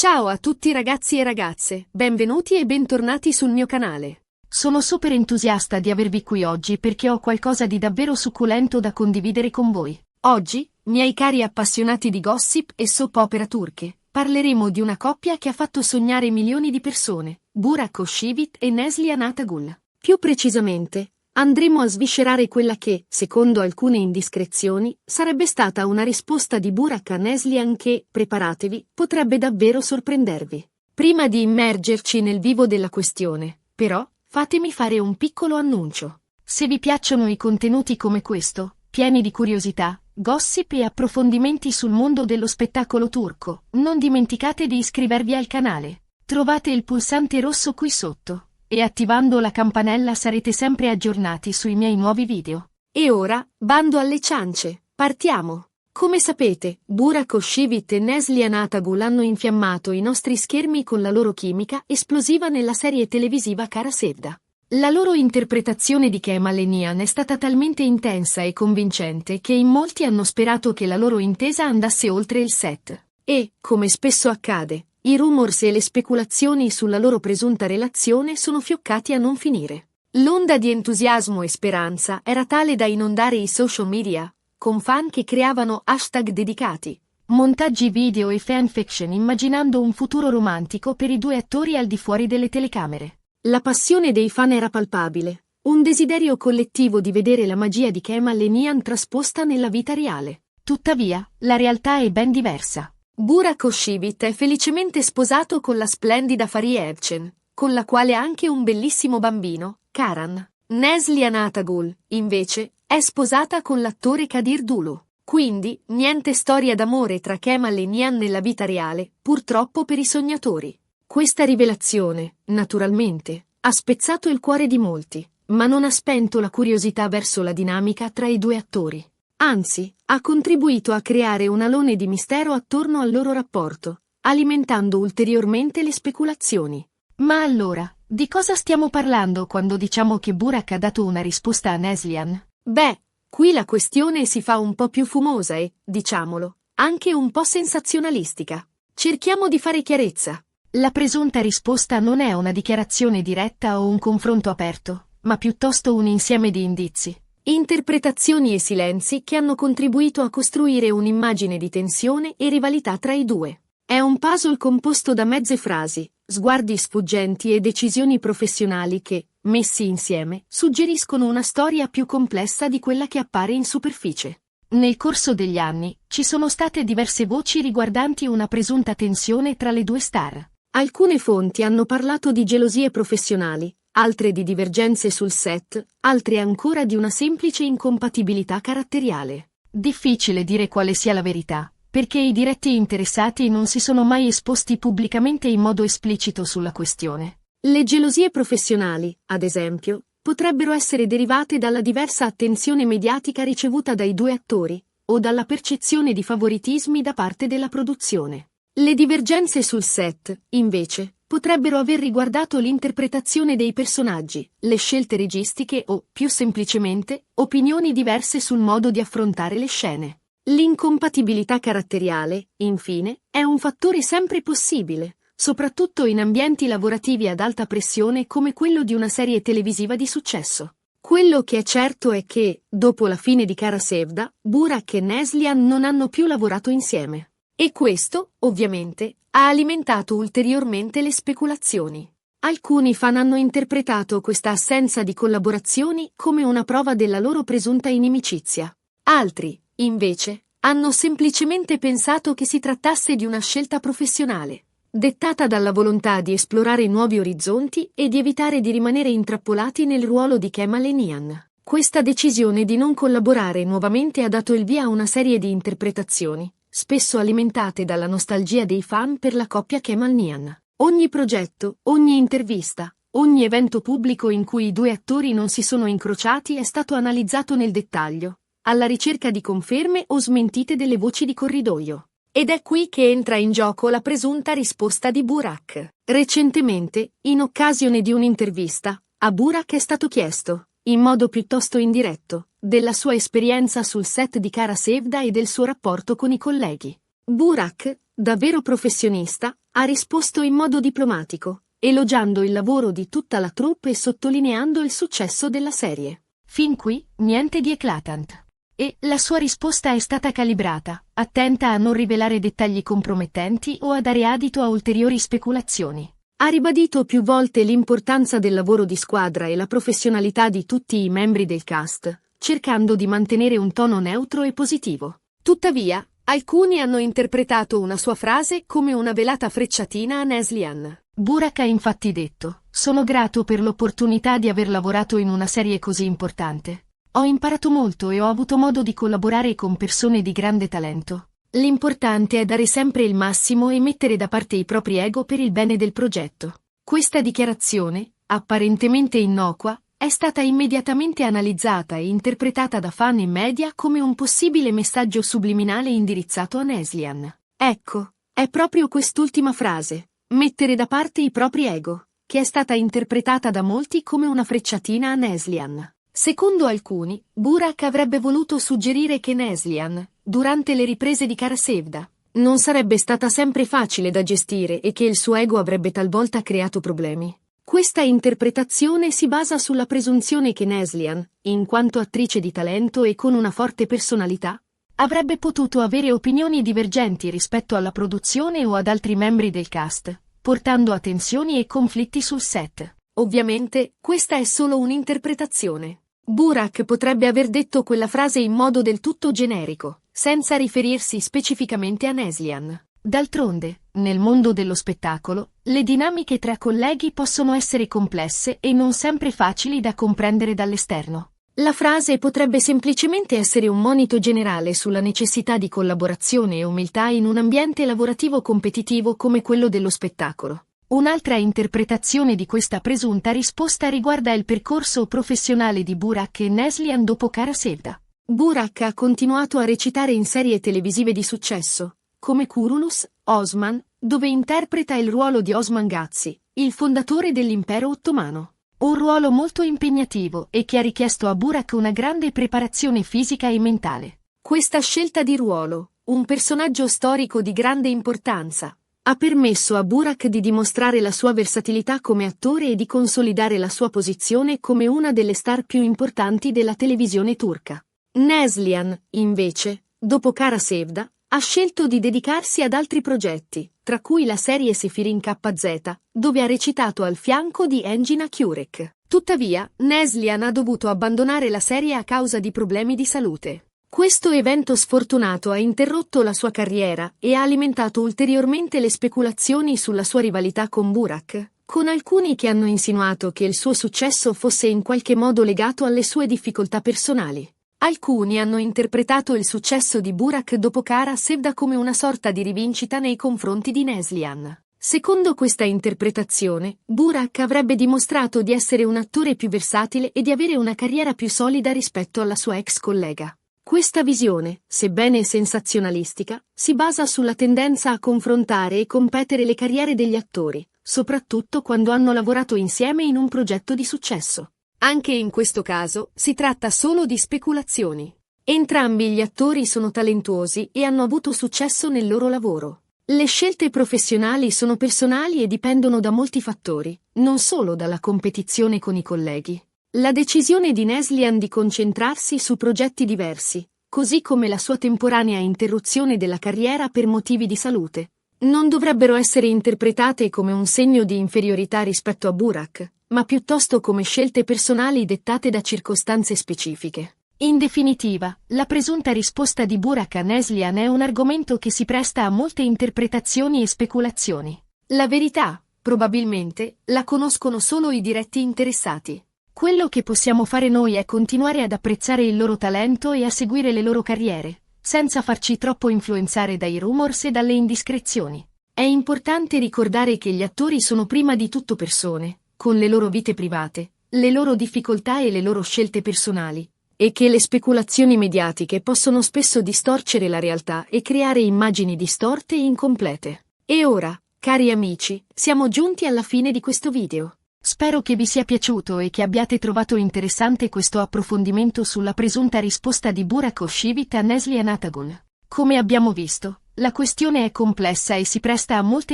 Ciao a tutti ragazzi e ragazze, benvenuti e bentornati sul mio canale. Sono super entusiasta di avervi qui oggi perché ho qualcosa di davvero succulento da condividere con voi. Oggi, miei cari appassionati di gossip e soap opera turche, parleremo di una coppia che ha fatto sognare milioni di persone, Burak Özçivit e Neslihan Atagul. Più precisamente, andremo a sviscerare quella che, secondo alcune indiscrezioni, sarebbe stata una risposta di Burak a Neslihan che, preparatevi, potrebbe davvero sorprendervi. Prima di immergerci nel vivo della questione, però, fatemi fare un piccolo annuncio. Se vi piacciono i contenuti come questo, pieni di curiosità, gossip e approfondimenti sul mondo dello spettacolo turco, non dimenticate di iscrivervi al canale. Trovate il pulsante rosso qui sotto. E attivando la campanella sarete sempre aggiornati sui miei nuovi video. E ora, bando alle ciance, partiamo! Come sapete, Burak Özçivit e Neslihan Atagul hanno infiammato i nostri schermi con la loro chimica esplosiva nella serie televisiva Kara Sevda. La loro interpretazione di Kemal e Nihan è stata talmente intensa e convincente che in molti hanno sperato che la loro intesa andasse oltre il set. E, come spesso accade, i rumors e le speculazioni sulla loro presunta relazione sono fioccati a non finire. L'onda di entusiasmo e speranza era tale da inondare i social media, con fan che creavano hashtag dedicati, montaggi video e fanfiction immaginando un futuro romantico per i due attori al di fuori delle telecamere. La passione dei fan era palpabile, un desiderio collettivo di vedere la magia di Kemal e Nihan trasposta nella vita reale. Tuttavia, la realtà è ben diversa. Burak Özçivit è felicemente sposato con la splendida Fariye Evcen, con la quale ha anche un bellissimo bambino, Karan. Neslihan Atagul, invece, è sposata con l'attore Kadir Dulu. Quindi, niente storia d'amore tra Kemal e Nihan nella vita reale, purtroppo per i sognatori. Questa rivelazione, naturalmente, ha spezzato il cuore di molti, ma non ha spento la curiosità verso la dinamica tra i due attori. Anzi, ha contribuito a creare un alone di mistero attorno al loro rapporto, alimentando ulteriormente le speculazioni. Ma allora, di cosa stiamo parlando quando diciamo che Burak ha dato una risposta a Neslihan? Beh, qui la questione si fa un po' più fumosa e, diciamolo, anche un po' sensazionalistica. Cerchiamo di fare chiarezza. La presunta risposta non è una dichiarazione diretta o un confronto aperto, ma piuttosto un insieme di indizi, interpretazioni e silenzi che hanno contribuito a costruire un'immagine di tensione e rivalità tra i due. È un puzzle composto da mezze frasi, sguardi sfuggenti e decisioni professionali che, messi insieme, suggeriscono una storia più complessa di quella che appare in superficie. Nel corso degli anni, ci sono state diverse voci riguardanti una presunta tensione tra le due star. Alcune fonti hanno parlato di gelosie professionali, altre di divergenze sul set, altre ancora di una semplice incompatibilità caratteriale. Difficile dire quale sia la verità, perché i diretti interessati non si sono mai esposti pubblicamente in modo esplicito sulla questione. Le gelosie professionali, ad esempio, potrebbero essere derivate dalla diversa attenzione mediatica ricevuta dai due attori, o dalla percezione di favoritismi da parte della produzione. Le divergenze sul set, invece, potrebbero aver riguardato l'interpretazione dei personaggi, le scelte registiche o, più semplicemente, opinioni diverse sul modo di affrontare le scene. L'incompatibilità caratteriale, infine, è un fattore sempre possibile, soprattutto in ambienti lavorativi ad alta pressione come quello di una serie televisiva di successo. Quello che è certo è che, dopo la fine di Kara Sevda, Burak e Neslihan non hanno più lavorato insieme. E questo, ovviamente, ha alimentato ulteriormente le speculazioni. Alcuni fan hanno interpretato questa assenza di collaborazioni come una prova della loro presunta inimicizia. Altri, invece, hanno semplicemente pensato che si trattasse di una scelta professionale, dettata dalla volontà di esplorare nuovi orizzonti e di evitare di rimanere intrappolati nel ruolo di Kemal e Nihan. Questa decisione di non collaborare nuovamente ha dato il via a una serie di interpretazioni, spesso alimentate dalla nostalgia dei fan per la coppia Kemal-Nihan. Ogni progetto, ogni intervista, ogni evento pubblico in cui i due attori non si sono incrociati è stato analizzato nel dettaglio, alla ricerca di conferme o smentite delle voci di corridoio. Ed è qui che entra in gioco la presunta risposta di Burak. Recentemente, in occasione di un'intervista, a Burak è stato chiesto, in modo piuttosto indiretto, della sua esperienza sul set di Kara Sevda e del suo rapporto con i colleghi. Burak, da vero professionista, ha risposto in modo diplomatico, elogiando il lavoro di tutta la troupe e sottolineando il successo della serie. Fin qui, niente di eclatant. E la sua risposta è stata calibrata, attenta a non rivelare dettagli compromettenti o a dare adito a ulteriori speculazioni. Ha ribadito più volte l'importanza del lavoro di squadra e la professionalità di tutti i membri del cast, cercando di mantenere un tono neutro e positivo. Tuttavia, alcuni hanno interpretato una sua frase come una velata frecciatina a Neslihan. Burak ha infatti detto: "Sono grato per l'opportunità di aver lavorato in una serie così importante. Ho imparato molto e ho avuto modo di collaborare con persone di grande talento. L'importante è dare sempre il massimo e mettere da parte i propri ego per il bene del progetto." Questa dichiarazione, apparentemente innocua, è stata immediatamente analizzata e interpretata da fan e media come un possibile messaggio subliminale indirizzato a Neslihan. Ecco, è proprio quest'ultima frase, mettere da parte i propri ego, che è stata interpretata da molti come una frecciatina a Neslihan. Secondo alcuni, Burak avrebbe voluto suggerire che Neslihan, durante le riprese di Kara Sevda, non sarebbe stata sempre facile da gestire e che il suo ego avrebbe talvolta creato problemi. Questa interpretazione si basa sulla presunzione che Neslihan, in quanto attrice di talento e con una forte personalità, avrebbe potuto avere opinioni divergenti rispetto alla produzione o ad altri membri del cast, portando a tensioni e conflitti sul set. Ovviamente, questa è solo un'interpretazione. Burak potrebbe aver detto quella frase in modo del tutto generico, senza riferirsi specificamente a Neslihan. D'altronde, nel mondo dello spettacolo, le dinamiche tra colleghi possono essere complesse e non sempre facili da comprendere dall'esterno. La frase potrebbe semplicemente essere un monito generale sulla necessità di collaborazione e umiltà in un ambiente lavorativo competitivo come quello dello spettacolo. Un'altra interpretazione di questa presunta risposta riguarda il percorso professionale di Burak e Neslihan dopo Kara Sevda. Burak ha continuato a recitare in serie televisive di successo, come Kurulus, Osman, dove interpreta il ruolo di Osman Gazi, il fondatore dell'impero ottomano. Un ruolo molto impegnativo e che ha richiesto a Burak una grande preparazione fisica e mentale. Questa scelta di ruolo, un personaggio storico di grande importanza, ha permesso a Burak di dimostrare la sua versatilità come attore e di consolidare la sua posizione come una delle star più importanti della televisione turca. Neslihan, invece, dopo Kara Sevda, ha scelto di dedicarsi ad altri progetti, tra cui la serie Sefirin KZ, dove ha recitato al fianco di Engin Akyurek. Tuttavia, Neslihan ha dovuto abbandonare la serie a causa di problemi di salute. Questo evento sfortunato ha interrotto la sua carriera e ha alimentato ulteriormente le speculazioni sulla sua rivalità con Burak, con alcuni che hanno insinuato che il suo successo fosse in qualche modo legato alle sue difficoltà personali. Alcuni hanno interpretato il successo di Burak dopo Kara Sevda come una sorta di rivincita nei confronti di Neslihan. Secondo questa interpretazione, Burak avrebbe dimostrato di essere un attore più versatile e di avere una carriera più solida rispetto alla sua ex collega. Questa visione, sebbene sensazionalistica, si basa sulla tendenza a confrontare e competere le carriere degli attori, soprattutto quando hanno lavorato insieme in un progetto di successo. Anche in questo caso si tratta solo di speculazioni. Entrambi gli attori sono talentuosi e hanno avuto successo nel loro lavoro. Le scelte professionali sono personali e dipendono da molti fattori, non solo dalla competizione con i colleghi. La decisione di Neslihan di concentrarsi su progetti diversi, così come la sua temporanea interruzione della carriera per motivi di salute, non dovrebbero essere interpretate come un segno di inferiorità rispetto a Burak, ma piuttosto come scelte personali dettate da circostanze specifiche. In definitiva, la presunta risposta di Burak a Neslihan è un argomento che si presta a molte interpretazioni e speculazioni. La verità, probabilmente, la conoscono solo i diretti interessati. Quello che possiamo fare noi è continuare ad apprezzare il loro talento e a seguire le loro carriere, senza farci troppo influenzare dai rumors e dalle indiscrezioni. È importante ricordare che gli attori sono prima di tutto persone, con le loro vite private, le loro difficoltà e le loro scelte personali, e che le speculazioni mediatiche possono spesso distorcere la realtà e creare immagini distorte e incomplete. E ora, cari amici, siamo giunti alla fine di questo video. Spero che vi sia piaciuto e che abbiate trovato interessante questo approfondimento sulla presunta risposta di Burak Özçivit a Neslihan Atagun. Come abbiamo visto, La questione è complessa e si presta a molte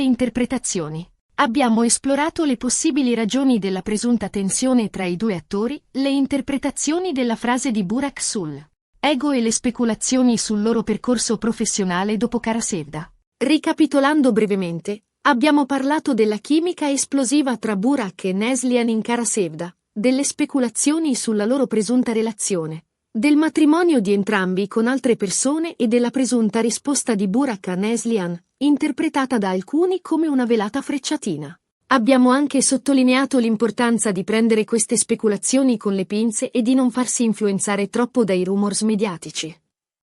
interpretazioni. Abbiamo esplorato le possibili ragioni della presunta tensione tra i due attori, le interpretazioni della frase di Burak sul ego e le speculazioni sul loro percorso professionale dopo Kara Sevda. Ricapitolando brevemente, abbiamo parlato della chimica esplosiva tra Burak e Neslihan in Kara Sevda, delle speculazioni sulla loro presunta relazione, del matrimonio di entrambi con altre persone e della presunta risposta di Burak a Neslihan, interpretata da alcuni come una velata frecciatina. Abbiamo anche sottolineato l'importanza di prendere queste speculazioni con le pinze e di non farsi influenzare troppo dai rumors mediatici.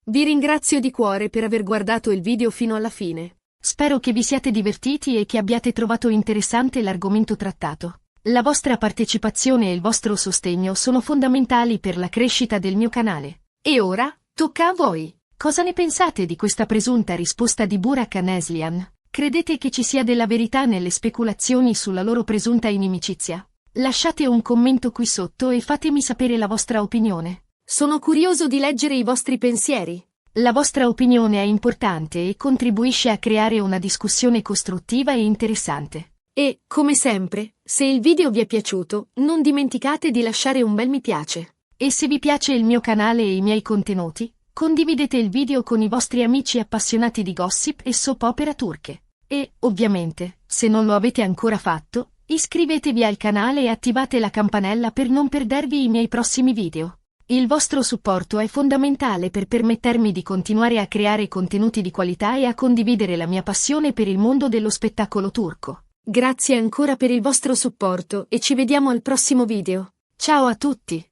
Vi ringrazio di cuore per aver guardato il video fino alla fine. Spero che vi siate divertiti e che abbiate trovato interessante l'argomento trattato. La vostra partecipazione e il vostro sostegno sono fondamentali per la crescita del mio canale. E ora, tocca a voi. Cosa ne pensate di questa presunta risposta di Burak a Neslihan? Credete che ci sia della verità nelle speculazioni sulla loro presunta inimicizia? Lasciate un commento qui sotto e fatemi sapere la vostra opinione. Sono curioso di leggere i vostri pensieri. La vostra opinione è importante e contribuisce a creare una discussione costruttiva e interessante. E, come sempre, se il video vi è piaciuto, non dimenticate di lasciare un bel mi piace. E se vi piace il mio canale e i miei contenuti, condividete il video con i vostri amici appassionati di gossip e soap opera turche. E, ovviamente, se non lo avete ancora fatto, iscrivetevi al canale e attivate la campanella per non perdervi i miei prossimi video. Il vostro supporto è fondamentale per permettermi di continuare a creare contenuti di qualità e a condividere la mia passione per il mondo dello spettacolo turco. Grazie ancora per il vostro supporto e ci vediamo al prossimo video. Ciao a tutti!